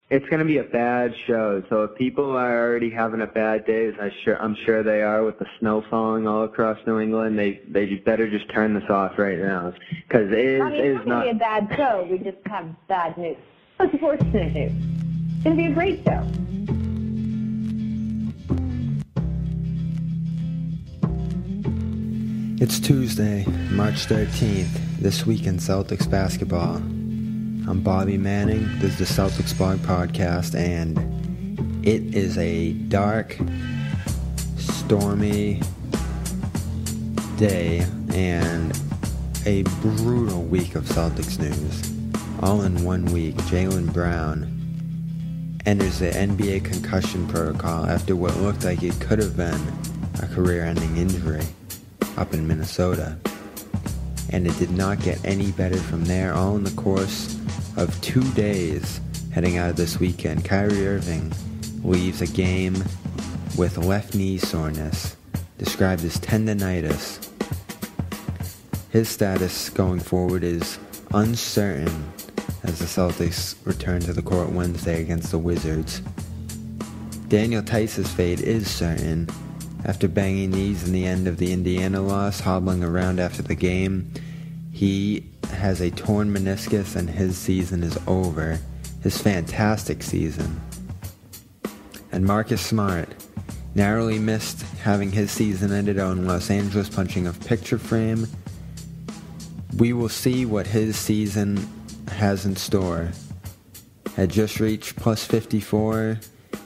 It's going to be a bad show. So if people are already having a bad day, as I'm sure they are with the snow falling all across New England, they better just turn this off right now, because it's not going to be a bad show. We just have bad news. Unfortunate news. It's going to be a great show. It's Tuesday, March 13th, this week in Celtics basketball. I'm Bobby Manning, this is the Celtics Blog Podcast, and it is a dark, stormy day and a brutal week of Celtics news. All in 1 week, Jaylen Brown enters the NBA concussion protocol after what looked like it could have been a career-ending injury up in Minnesota. And it did not get any better from there, all in the course of 2 days heading out of this weekend. Kyrie Irving leaves a game with left knee soreness, described as tendinitis. His status going forward is uncertain as the Celtics return to the court Wednesday against the Wizards. Daniel Theis' fate is certain. After banging knees in the end of the Indiana loss, hobbling around after the game, he has a torn meniscus and his season is over. His fantastic season. And Marcus Smart narrowly missed having his season ended out in Los Angeles, punching a picture frame. We will see what his season has in store. Had just reached plus 54,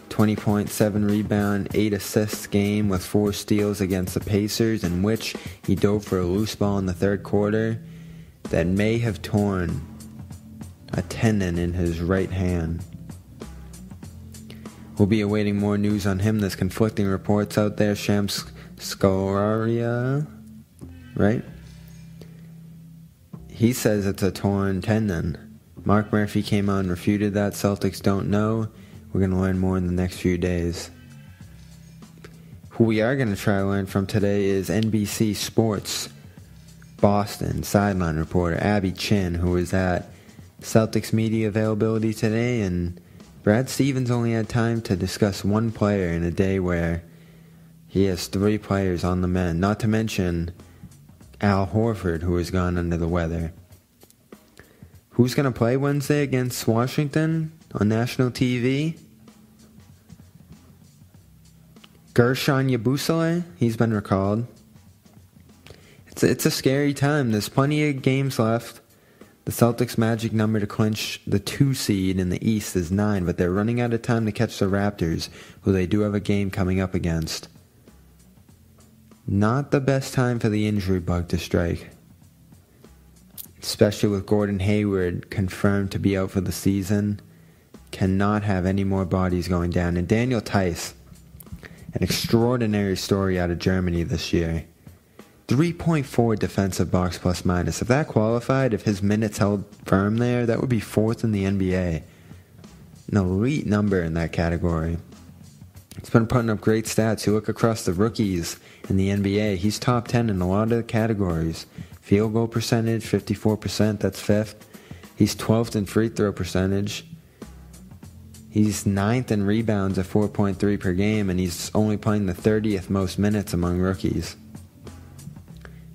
20.7 rebound, 8 assists game with 4 steals against the Pacers, in which he dove for a loose ball in the third quarter that may have torn a tendon in his right hand. We'll be awaiting more news on him. There's conflicting reports out there. Shams Scolaria, right? He says it's a torn tendon. Mark Murphy came out and refuted that. Celtics don't know. We're going to learn more in the next few days. Who we are going to try to learn from today is NBC Sports Boston sideline reporter Abby Chin, who was at Celtics media availability today, and Brad Stevens only had time to discuss one player in a day where he has 3 players on the mend, not to mention Al Horford, who has gone under the weather. Who's going to play Wednesday against Washington on national TV? Gershon Yabusele, he's been recalled. It's a scary time. There's plenty of games left. The Celtics' magic number to clinch the 2 seed in the East is 9, but they're running out of time to catch the Raptors, who they do have a game coming up against. Not the best time for the injury bug to strike, especially with Gordon Hayward confirmed to be out for the season. Cannot have any more bodies going down. And Daniel Theis, an extraordinary story out of Germany this year. 3.4 defensive box plus minus. If that qualified, if his minutes held firm there, that would be 4th in the NBA. An elite number in that category. He's been putting up great stats. You look across the rookies in the NBA, he's top 10 in a lot of the categories. Field goal percentage, 54%, that's 5th. He's 12th in free throw percentage. He's 9th in rebounds at 4.3 per game, and he's only playing the 30th most minutes among rookies.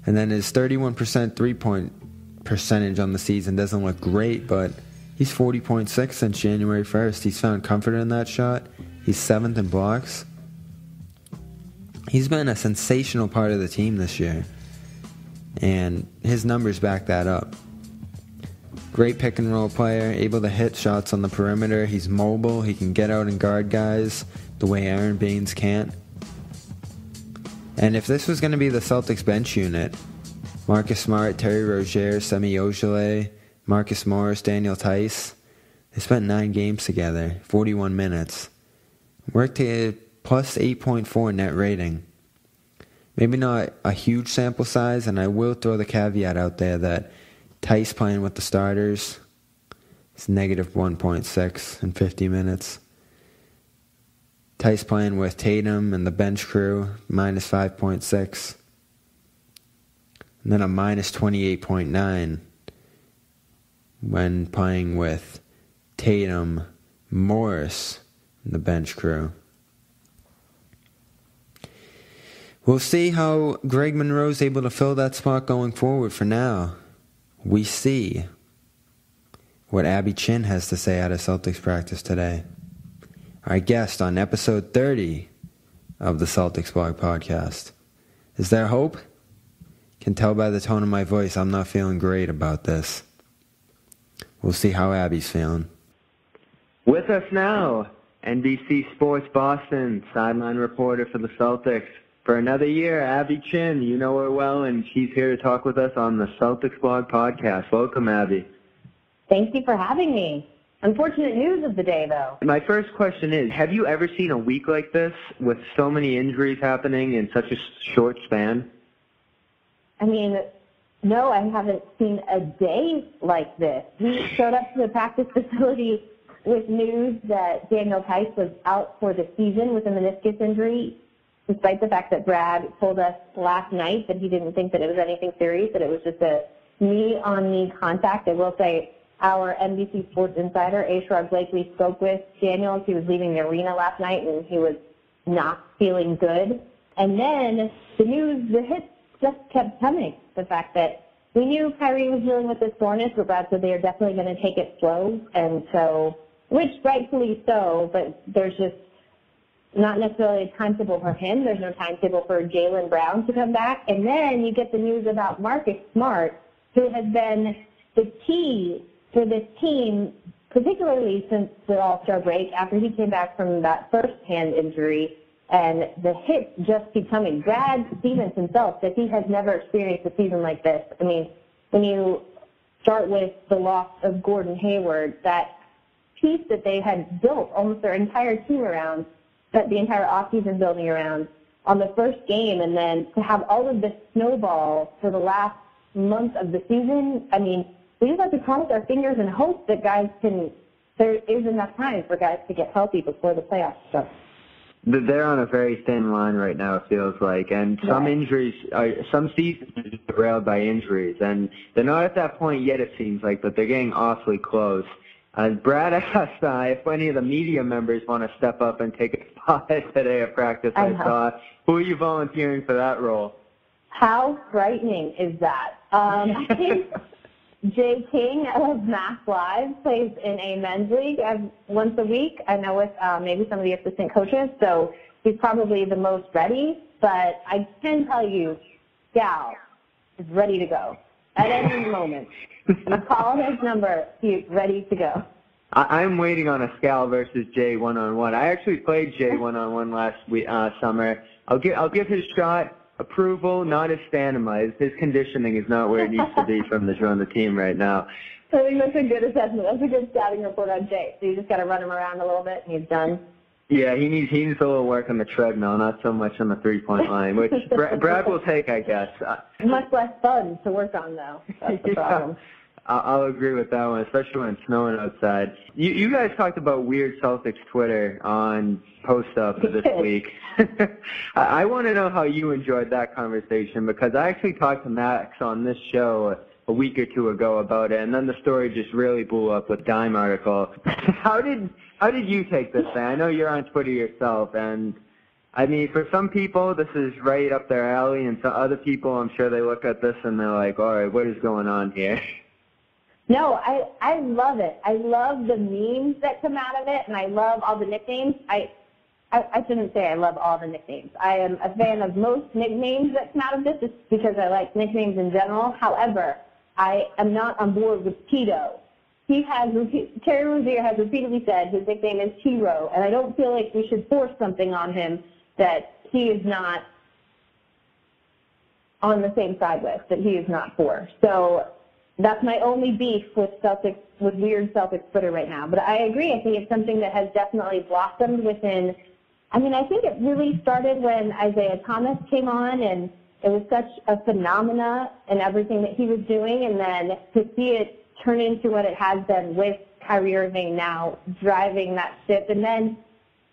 And then his 31% three-point percentage on the season doesn't look great, but he's 40.6 since January 1st. He's found comfort in that shot. He's 7th in blocks. He's been a sensational part of the team this year, and his numbers back that up. Great pick-and-roll player, able to hit shots on the perimeter. He's mobile. He can get out and guard guys the way Aaron Baines can't. And if this was going to be the Celtics bench unit, Marcus Smart, Terry Rozier, Semi Ojeleye, Marcus Morris, Daniel Theis, they spent 9 games together, 41 minutes. Worked to a plus 8.4 net rating. Maybe not a huge sample size, and I will throw the caveat out there that Theis playing with the starters is negative 1.6 in 50 minutes. Theis playing with Tatum and the bench crew, minus 5.6. And then a minus 28.9 when playing with Tatum, Morris and the bench crew. We'll see how Greg Monroe's able to fill that spot going forward. For now, we see what Abby Chin has to say out of Celtics practice today. Our guest on episode 30 of the Celtics Blog Podcast. Is there hope? Can tell by the tone of my voice I'm not feeling great about this. We'll see how Abby's feeling. With us now, NBC Sports Boston, sideline reporter for the Celtics. For another year, Abby Chin, you know her well, and she's here to talk with us on the Celtics Blog Podcast. Welcome, Abby. Thank you for having me. Unfortunate news of the day, though. My first question is, have you ever seen a week like this with so many injuries happening in such a short span? I mean, no, I haven't seen a day like this. We showed up to the practice facility with news that Daniel Theis was out for the season with a meniscus injury, despite the fact that Brad told us last night that he didn't think that it was anything serious, that it was just a knee-on-knee contact. I will say our NBC Sports insider, Ashraf Blakely, spoke with Daniel as he was leaving the arena last night, and he was not feeling good. And then the hits just kept coming. The fact that we knew Kyrie was dealing with this soreness, but Brad said they are definitely going to take it slow, and so, which rightfully so, but there's just not necessarily a timetable for him. There's no timetable for Jaylen Brown to come back. And then you get the news about Marcus Smart, who has been the key for this team, particularly since the All-Star break, after he came back from that first hand injury, and the hits just keep coming. Brad Stevens himself said he has never experienced a season like this. I mean, when you start with the loss of Gordon Hayward, that piece that they had built almost their entire team around, that the entire offseason building around on the first game, and then to have all of this snowball for the last month of the season, I mean, we just have to cross our fingers and hope that there is enough time for guys to get healthy before the playoffs start. They're on a very thin line right now, it feels like, and some injuries, some seasons are derailed by injuries, and they're not at that point yet, it seems like, but they're getting awfully close. Brad asked if any of the media members want to step up and take a spot today at practice. I saw. Who are you volunteering for that role? How frightening is that? I think Jay King of Mass Live plays in a men's league once a week. I know with maybe some of the assistant coaches, so he's probably the most ready. But I can tell you, Gal is ready to go at any moment. You call his number, he's ready to go. I'm waiting on a Scal versus Jay one-on-one. I actually played Jay one-on-one last summer. I'll give his shot approval, not his stamina. His conditioning is not where it needs to be from the team right now. I think that's a good assessment. That's a good scouting report on Jay. So you just got to run him around a little bit, and he's done. Yeah, he needs a little work on the treadmill, not so much on the three-point line, which Brad will take, I guess. Much less fun to work on, though. That's the problem. I'll agree with that one, especially when it's snowing outside. You guys talked about weird Celtics Twitter on post-up this week. I want to know how you enjoyed that conversation, because I actually talked to Max on this show a week or two ago about it, and then the story just really blew up with Dime article. How did you take this thing? I know you're on Twitter yourself, and I mean, for some people, this is right up their alley, and for other people, I'm sure they look at this and they're like, all right, what is going on here? No, I love it. I love the memes that come out of it, and I love all the nicknames. I shouldn't say I love all the nicknames. I am a fan of most nicknames that come out of this, just because I like nicknames in general. However, I am not on board with Tito. Terry Rozier has repeatedly said his nickname is T-Row, and I don't feel like we should force something on him that he is not on the same side with, that he is not for. So that's my only beef with weird Celtics Twitter right now. But I agree. I think it's something that has definitely blossomed within. I mean, I think it really started when Isaiah Thomas came on, and it was such a phenomena in everything that he was doing. And then to see it turn into what it has been with Kyrie Irving now driving that ship, and then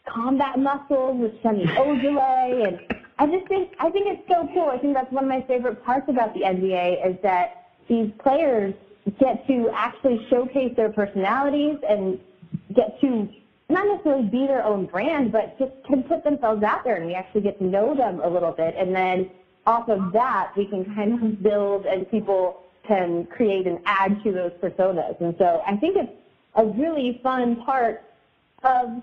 combat muscles with Semi Ojeleye, and I think it's so cool. I think that's one of my favorite parts about the NBA is that these players get to actually showcase their personalities and get to not necessarily be their own brand, but just can put themselves out there, and we actually get to know them a little bit. And then off of that, we can kind of build, and people can create and add to those personas. And so I think it's a really fun part of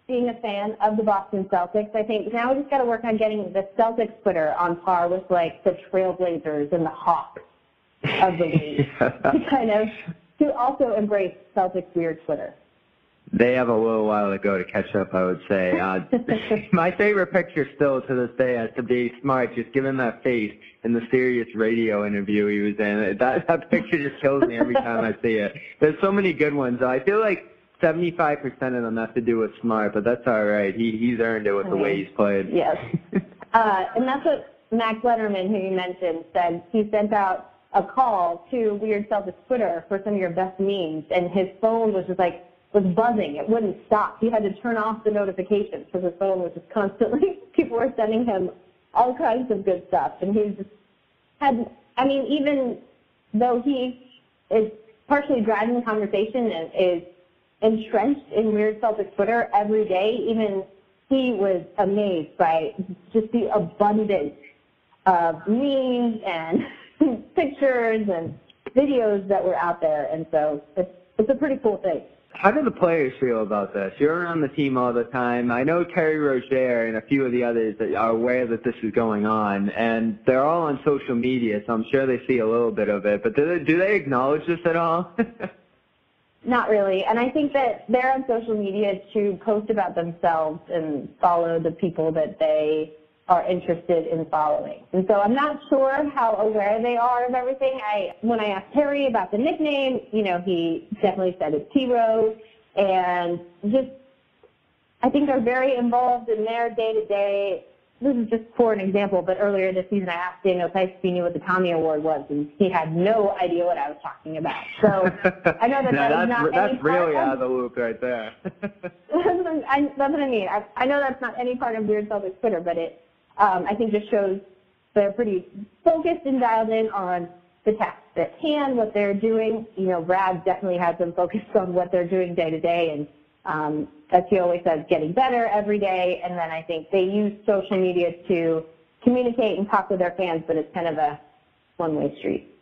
being a fan of the Boston Celtics. I think now we just got to work on getting the Celtics Twitter on par with, like, the Trailblazers and the Hawks of the league to also embrace Celtics weird Twitter. They have a little while to go to catch up, I would say. My favorite picture still to this day has to be Smart, just giving that face in the Sirius radio interview he was in. That picture just kills me every time I see it. There's so many good ones. I feel like 75% of them have to do with Smart, but that's all right. He's earned it with the way he's played. Yes. And that's what Max Letterman, who you mentioned, said. He sent out a call to Weird Celtics Twitter for some of your best memes, and his phone was just like, was buzzing. It wouldn't stop. He had to turn off the notifications because his phone was just constantly, people were sending him all kinds of good stuff. And he just had, I mean, even though he is partially driving the conversation and is entrenched in Weird Celtics Twitter every day, even he was amazed by just the abundance of memes and pictures and videos that were out there. And so it's a pretty cool thing. How do the players feel about this? You're on the team all the time. I know Terry Rozier and a few of the others that are aware that this is going on, and they're all on social media, so I'm sure they see a little bit of it. But do they acknowledge this at all? Not really. And I think that they're on social media to post about themselves and follow the people that they are interested in following. And so I'm not sure how aware they are of everything. When I asked Terry about the nickname, he definitely said it's T-Rose. And just, I think they're very involved in their day-to-day. This is just for an example, but earlier this season I asked Daniel Theis if he knew what the Tommy Award was, and he had no idea what I was talking about. So I know that's really out of the loop right there. That's what I mean. I know that's not any part of Weird Celtics Twitter, but it I think just shows they're pretty focused and dialed in on the task at hand, what they're doing. Brad definitely has them focused on what they're doing day to day, and as he always says, getting better every day. And then I think they use social media to communicate and talk with their fans, but it's kind of a one-way street.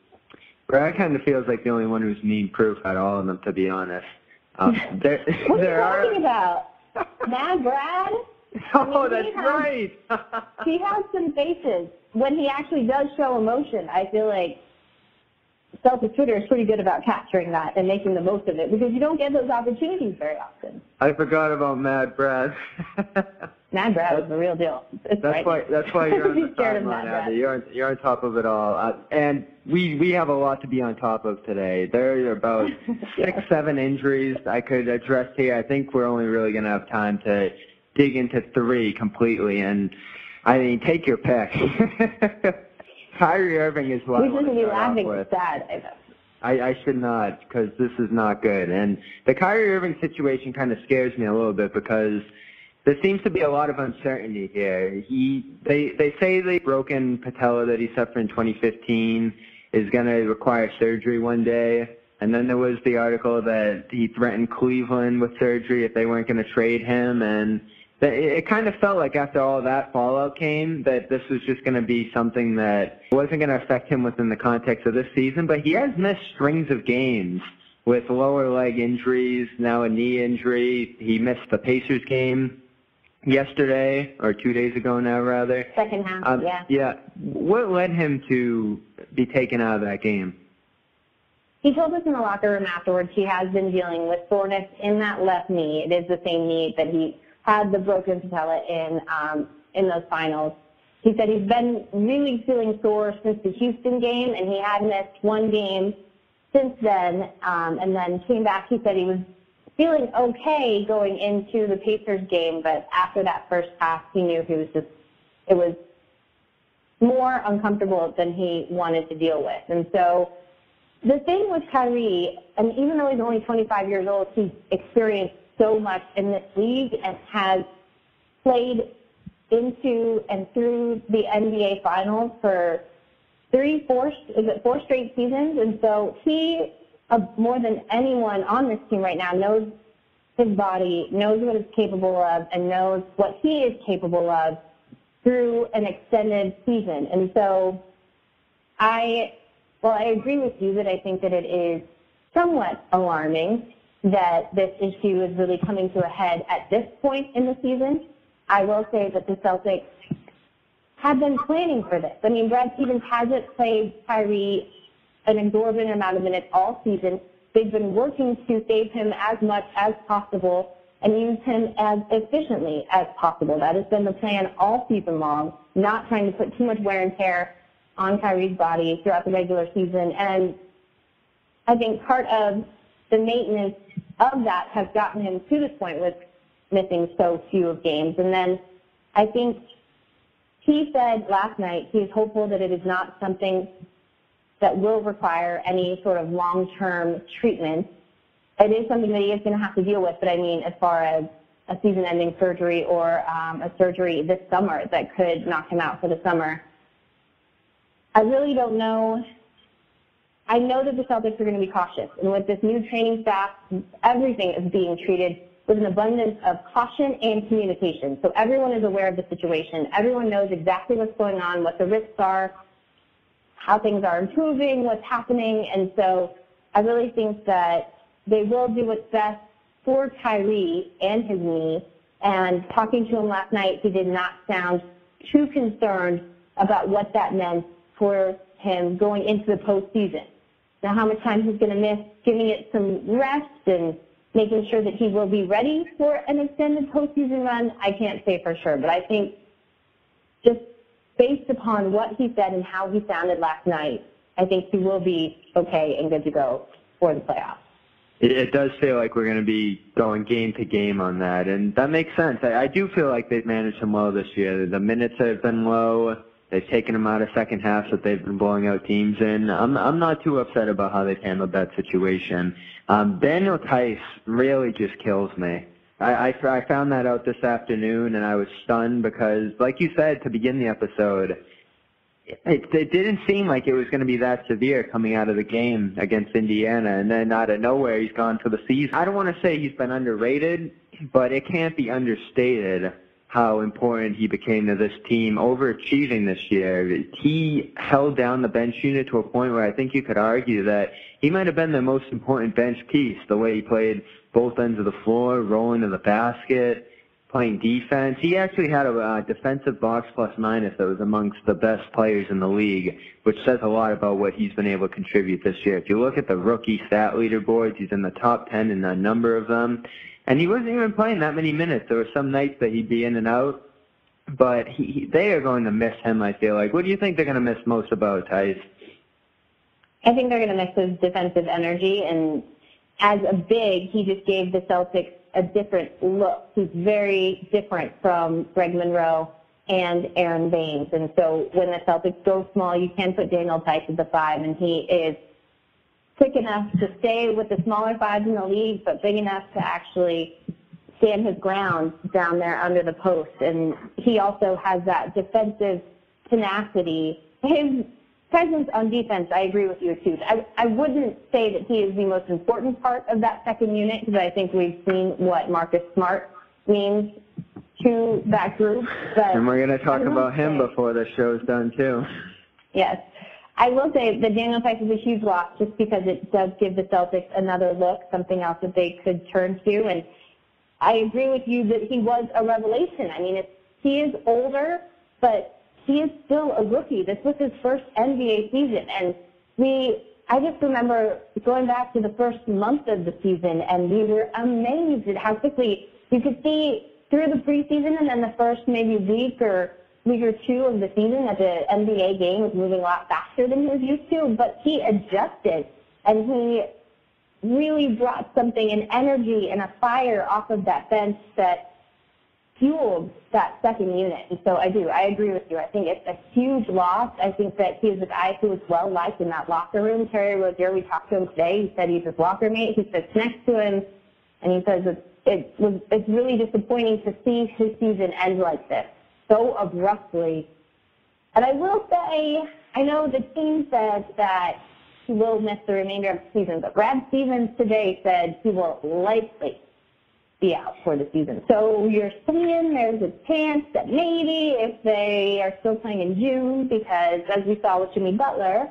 Brad kind of feels like the only one who's meme-proof out of all of them, to be honest. What are you talking about? Mad Brad? Oh, that's right. He has some faces. When he actually does show emotion, I feel like Celtics Twitter is pretty good about capturing that and making the most of it, because you don't get those opportunities very often. I forgot about Mad Brad. Mad Brad was the real deal. That's why you're on the sideline, Abby. You're on top of it all. And we have a lot to be on top of today. There are about 6-7 injuries I could address here. I think we're only really going to have time to dig into 3 completely, and I mean, take your pick. Kyrie Irving is what I want to start off with. Sad. I should not, because this is not good. And the Kyrie Irving situation kind of scares me a little bit, because there seems to be a lot of uncertainty here. They say the broken patella that he suffered in 2015 is going to require surgery one day. And then there was the article that he threatened Cleveland with surgery if they weren't going to trade him. And it kind of felt like after all that fallout came that this was just going to be something that wasn't going to affect him within the context of this season. But he has missed strings of games with lower leg injuries, now a knee injury. He missed the Pacers game yesterday, or 2 days ago now, rather. Second half, yeah. Yeah. What led him to be taken out of that game? He told us in the locker room afterwards he has been dealing with soreness in that left knee. It is the same knee that he had the broken patella in those finals. He said he's been really feeling sore since the Houston game, and he had missed one game since then, and then came back. He said he was feeling okay going into the Pacers game, but after that first half, he knew it was more uncomfortable than he wanted to deal with. And so the thing with Kyrie, and even though he's only 25 years old, he's experienced so much in this league and has played into and through the NBA Finals for 4 straight seasons. And so he, more than anyone on this team right now, knows his body, knows what it's capable of, and knows what he is capable of through an extended season. And so I agree with you that I think that it is somewhat alarming that this issue is really coming to a head at this point in the season. I will say that the Celtics have been planning for this. I mean, Brad Stevens hasn't played Kyrie an exorbitant amount of minutes all season. They've been working to save him as much as possible and use him as efficiently as possible. That has been the plan all season long, not trying to put too much wear and tear on Kyrie's body throughout the regular season. And I think part of the maintenance of that has gotten him to this point with missing so few of games. And then I think he said last night he is hopeful that it is not something that will require any sort of long-term treatment. It is something that he is going to have to deal with, but I mean as far as a season-ending surgery or a surgery this summer that could knock him out for the summer. I really don't know. I know that the Celtics are going to be cautious, and with this new training staff, everything is being treated with an abundance of caution and communication. So everyone is aware of the situation. Everyone knows exactly what's going on, what the risks are, how things are improving, what's happening. And so I really think that they will do what's best for Kyrie and his knee. And talking to him last night, he did not sound too concerned about what that meant for him going into the postseason. Now, how much time he's going to miss, giving it some rest and making sure that he will be ready for an extended postseason run, I can't say for sure. But I think just based upon what he said and how he sounded last night, I think he will be okay and good to go for the playoffs. It does feel like we're going to be going game to game on that, and that makes sense. I do feel like they've managed him well this year. The minutes have been low. They've taken him out of second halves that they've been blowing out teams in. I'm not too upset about how they've handled that situation. Daniel Theis really just kills me. I found that out this afternoon, and I was stunned because, like you said to begin the episode, it didn't seem like it was going to be that severe coming out of the game against Indiana, and then out of nowhere he's gone for the season. I don't want to say he's been underrated, but it can't be understated how important he became to this team, overachieving this year. He held down the bench unit to a point where I think you could argue that he might have been the most important bench piece, the way he played both ends of the floor, rolling to the basket, playing defense. He actually had a defensive box plus minus that was amongst the best players in the league, which says a lot about what he's been able to contribute this year. If you look at the rookie stat leaderboards, he's in the top 10 in a number of them. And he wasn't even playing that many minutes. There were some nights that he'd be in and out. But they are going to miss him, I feel like. What do you think they're going to miss most about Theis? I think they're going to miss his defensive energy. And as a big, he just gave the Celtics a different look. He's very different from Greg Monroe and Aaron Baines. And so when the Celtics go small, you can put Daniel Theis at the 5, and he is quick enough to stay with the smaller 5s in the league, but big enough to actually stand his ground down there under the post. And he also has that defensive tenacity. His presence on defense, I agree with you, too. I wouldn't say that he is the most important part of that second unit, because I think we've seen what Marcus Smart means to that group. But and we're going to talk about him before the show's done, too. Yes. I will say that Daniel Theis is a huge loss just because it does give the Celtics another look, something else that they could turn to. And I agree with you that he was a revelation. I mean, he is older, but he is still a rookie. This was his first NBA season. And I just remember going back to the first month of the season, and we were amazed at how quickly you could see through the preseason and then the first maybe week or two of the season that the NBA game was moving a lot faster than he was used to, but he adjusted, and he really brought something, an energy and a fire off of that bench that fueled that second unit. And so I agree with you. I think it's a huge loss. I think that he is a guy who was well-liked in that locker room. Terry Rozier, we talked to him today. He said he's his locker mate. He sits next to him, and he says it's really disappointing to see his season end like this, so abruptly. And I will say, I know the team said that he will miss the remainder of the season, but Brad Stevens today said he will likely be out for the season. So you're saying there's a chance that maybe if they are still playing in June, because as we saw with Jimmy Butler,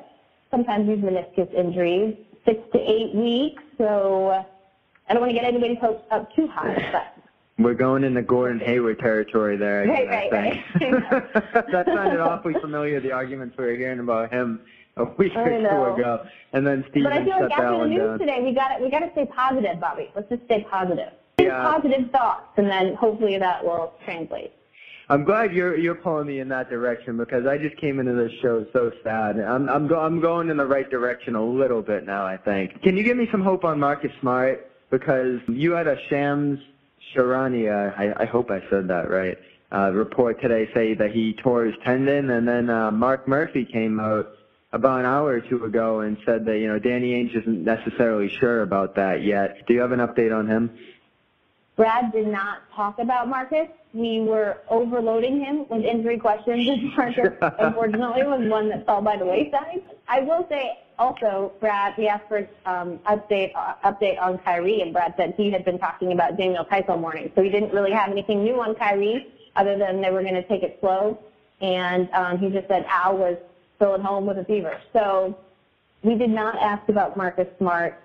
sometimes these meniscus injuries, 6 to 8 weeks. So I don't want to get anybody's hopes up too high, but we're going into Gordon Hayward territory there. Right. That sounded awfully familiar, the arguments we were hearing about him a week or two ago. And then Steven But I feel like shut that after the one news down. today, we got to stay positive, Bobby. Let's just stay positive. Think positive thoughts, and then hopefully that will translate. I'm glad you're pulling me in that direction, because I just came into this show so sad. I'm going in the right direction a little bit now, I think. Can you give me some hope on Marcus Smart? Because you had a Shams Charania, I hope I said that right, report today say that he tore his tendon, and then Mark Murphy came out about an hour or two ago and said that, Danny Ainge isn't necessarily sure about that yet. Do you have an update on him? Brad did not talk about Marcus. We were overloading him with injury questions, and Marcus, unfortunately, was one that fell by the wayside. I will say also, Brad, we asked for update on Kyrie, and Brad said he had been talking about Daniel Theis all morning. So he didn't really have anything new on Kyrie other than they were going to take it slow. And he just said Al was still at home with a fever. So we did not ask about Marcus Smart.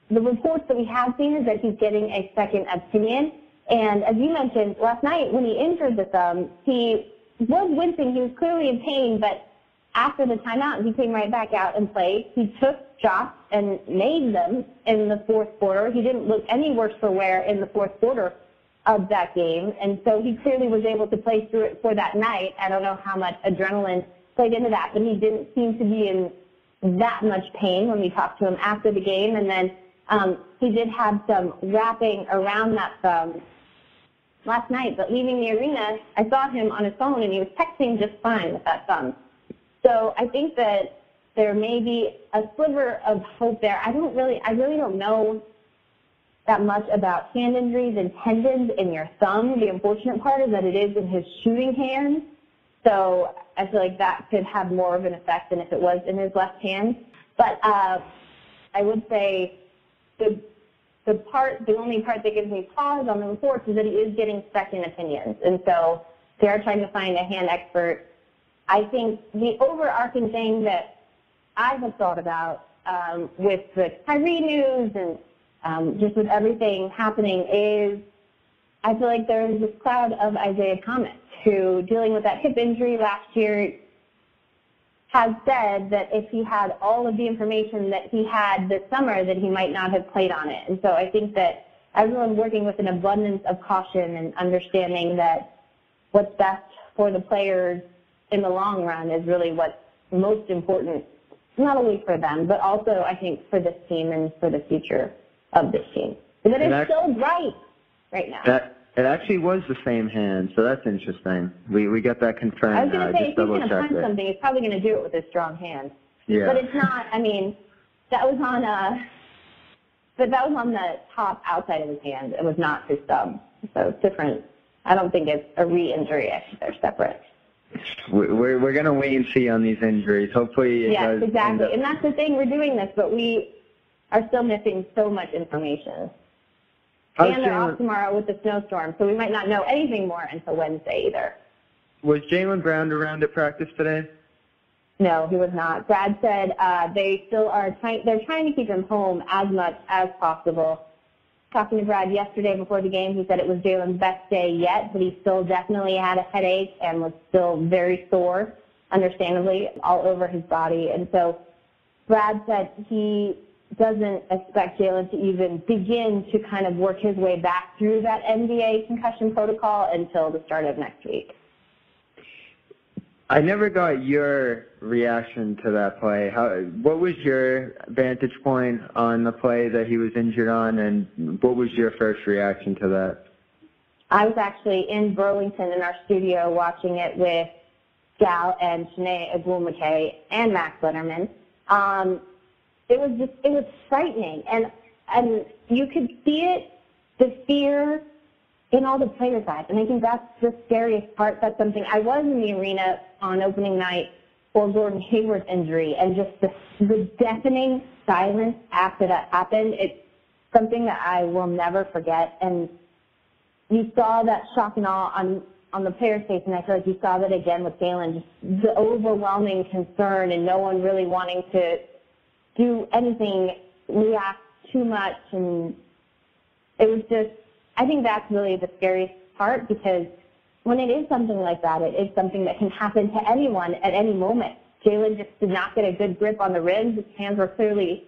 The reports that we have seen is that he's getting a second opinion. And as you mentioned, last night when he injured the thumb, he was wincing. He was clearly in pain, but after the timeout, he came right back out and played. He took shots and made them in the fourth quarter. He didn't look any worse for wear in the fourth quarter of that game. And so he clearly was able to play through it for that night. I don't know how much adrenaline played into that, but he didn't seem to be in that much pain when we talked to him after the game. And then he did have some wrapping around that thumb last night, but leaving the arena, I saw him on his phone, and he was texting just fine with that thumb. So I think that there may be a sliver of hope there. I really don't know that much about hand injuries and tendons in your thumb. The unfortunate part is that it is in his shooting hand, so I feel like that could have more of an effect than if it was in his left hand. But I would say the only part that gives me pause on the reports is that he is getting second opinions. And so they are trying to find a hand expert. I think the overarching thing that I have thought about with the Kyrie news and just with everything happening is I feel like there is this cloud of Isaiah Thomas who, dealing with that hip injury last year, has said that if he had all of the information that he had this summer, that he might not have played on it. And so I think that everyone's working with an abundance of caution and understanding that what's best for the players in the long run is really what's most important, not only for them, but also I think for this team and for the future of this team. But it's so bright right now. It actually was the same hand, so that's interesting. We got that confirmed. I was going to say, if he's going to find something, he's probably going to do it with his strong hand. Yeah. But it's not, that was on the top outside of his hand. It was not his thumb. So it's different. I don't think it's a re-injury. Actually, they're separate. We're going to wait and see on these injuries. Hopefully it does. Yes, exactly. And that's the thing. We're doing this, but we are still missing so much information. And they're off tomorrow with the snowstorm, so we might not know anything more until Wednesday either. Was Jaylen Brown around at practice today? No, he was not. Brad said they still are they're trying to keep him home as much as possible. Talking to Brad yesterday before the game, he said it was Jaylen's best day yet, but he still definitely had a headache and was still very sore, understandably, all over his body. And so Brad said he doesn't expect Jaylen to even begin to kind of work his way back through that NBA concussion protocol until the start of next week. I never got your reaction to that play. What was your vantage point on the play that he was injured on, and what was your first reaction to that? I was actually in Burlington in our studio watching it with Gal and Shanae Agul-McKay and Max Letterman. It was frightening, and you could see it, the fear in all the players' eyes, and I think that's the scariest part. That's something I was in the arena on opening night for Gordon Hayward's injury, and just the deafening silence after that happened. something that I will never forget. And you saw that shock and awe on the player's face, and I feel like you saw that again with Jaylen, just the overwhelming concern and no one really wanting to do anything, react too much. And it was just, I think that's really the scariest part, because when it is something like that, it is something that can happen to anyone at any moment. Jaylen just did not get a good grip on the ribs. His hands were clearly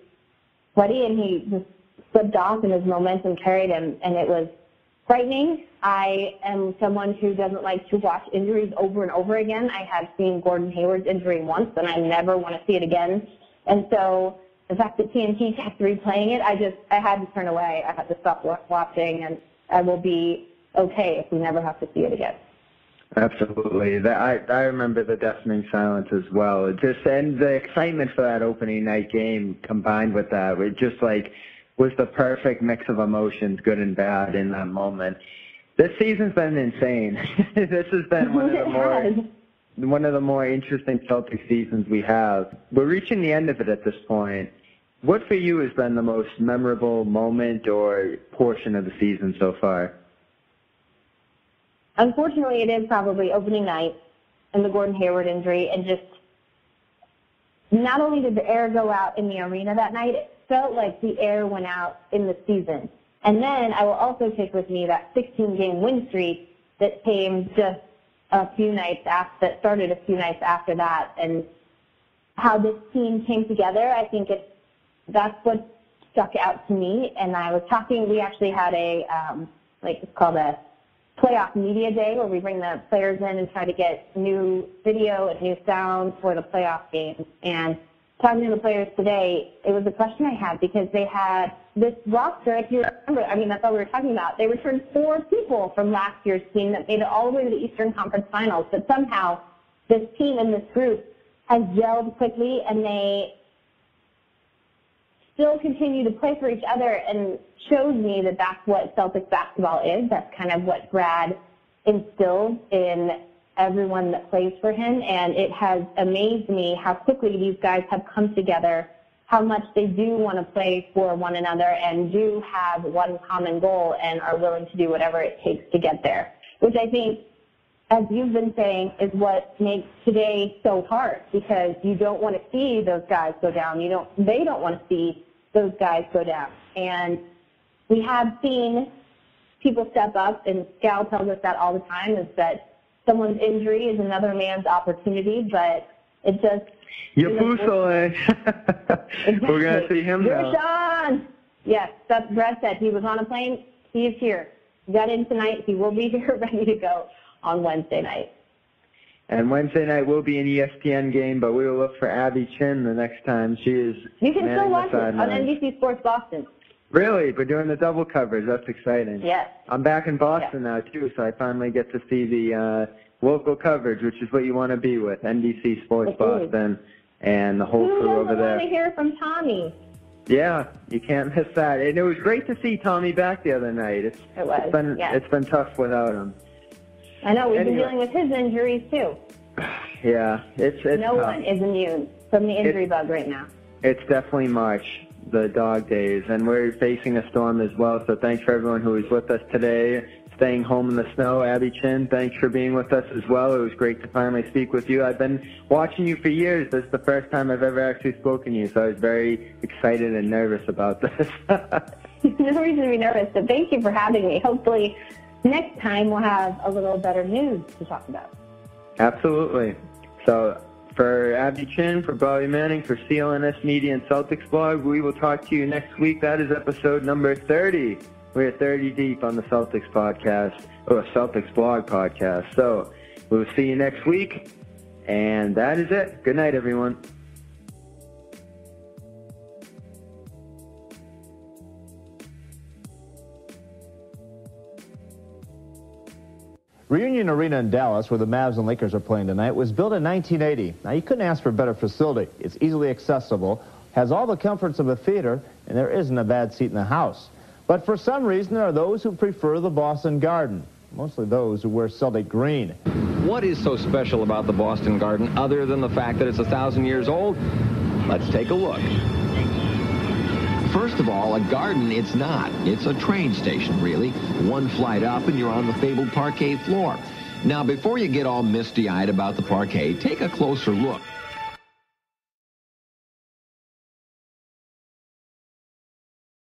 sweaty, and he just slipped off, and his momentum carried him, and it was frightening. I am someone who doesn't like to watch injuries over and over again. I have seen Gordon Hayward's injury once, and I never want to see it again. And so the fact that TNT kept replaying it, I had to turn away. I had to stop watching, and I will be okay if we never have to see it again. Absolutely. I remember the deafening silence as well. And the excitement for that opening night game combined with that, it just was the perfect mix of emotions, good and bad, in that moment. This season's been insane. This has been one of the more interesting Celtics seasons we have. We're reaching the end of it at this point. What for you has been the most memorable moment or portion of the season so far? Unfortunately, it is probably opening night and the Gordon Hayward injury, and just not only did the air go out in the arena that night, it felt like the air went out in the season. And then I will also take with me that 16-game win streak that came just a few nights after, that started a few nights after that, and how this team came together. I think that's what stuck out to me. And I was talking, we actually had it's called a playoff media day, where we bring the players in and try to get new video and new sound for the playoff games. And talking to the players today, it was a question I had, because they had this roster, if you remember, that's all we were talking about. They returned 4 people from last year's team that made it all the way to the Eastern Conference Finals, but somehow this team and this group has gelled quickly, and they still continue to play for each other, and shows me that that's what Celtics basketball is. That's kind of what Brad instilled in everyone that plays for him, and it has amazed me how quickly these guys have come together, how much they do want to play for one another and do have one common goal and are willing to do whatever it takes to get there, which I think, as you've been saying, is what makes today so hard, because you don't want to see those guys go down. They don't want to see those guys go down. And we have seen people step up, and Scal tells us that all the time, is that someone's injury is another man's opportunity, but it just... We're going to see him now. Sean! Yes, that's what Brad said. He was on a plane. He is here. He got in tonight. He will be here ready to go on Wednesday night. And Wednesday night will be an ESPN game, but we will look for Abby Chin the next time she is. You can still watch it on NBC Sports Boston. Really? We're doing the double coverage. That's exciting. Yes. I'm back in Boston now, too, so I finally get to see the local coverage, which is what you want to be with, NBC Sports Boston and the whole crew over there. Who doesn't want to hear from Tommy? Yeah, you can't miss that. And it was great to see Tommy back the other night. It's been tough without him. I know. We've been dealing with his injuries, too. Yeah, it's no tough. one is immune from the injury bug right now. It's definitely March, the dog days, and we're facing a storm as well, so thanks for everyone who was with us today, staying home in the snow. Abby Chin, thanks for being with us as well. It was great to finally speak with you. I've been watching you for years. This is the first time I've ever actually spoken to you, so I was very excited and nervous about this. No reason to be nervous, but thank you for having me. Hopefully next time we'll have a little better news to talk about. Absolutely. So for Abby Chin, for Bobby Manning, for CLNS Media and Celtics Blog, we will talk to you next week. That is episode number 30. We're 30 deep on the Celtics podcast, or Celtics Blog podcast. So we'll see you next week, and that is it. Good night, everyone. Reunion Arena in Dallas, where the Mavs and Lakers are playing tonight, was built in 1980. Now, you couldn't ask for a better facility. It's easily accessible, has all the comforts of a theater, and there isn't a bad seat in the house. But for some reason, there are those who prefer the Boston Garden, mostly those who wear Celtic green. What is so special about the Boston Garden other than the fact that it's 1,000 years old? Let's take a look. First of all, a garden, it's not. It's a train station, really. One flight up and you're on the fabled parquet floor. Now, before you get all misty-eyed about the parquet, take a closer look.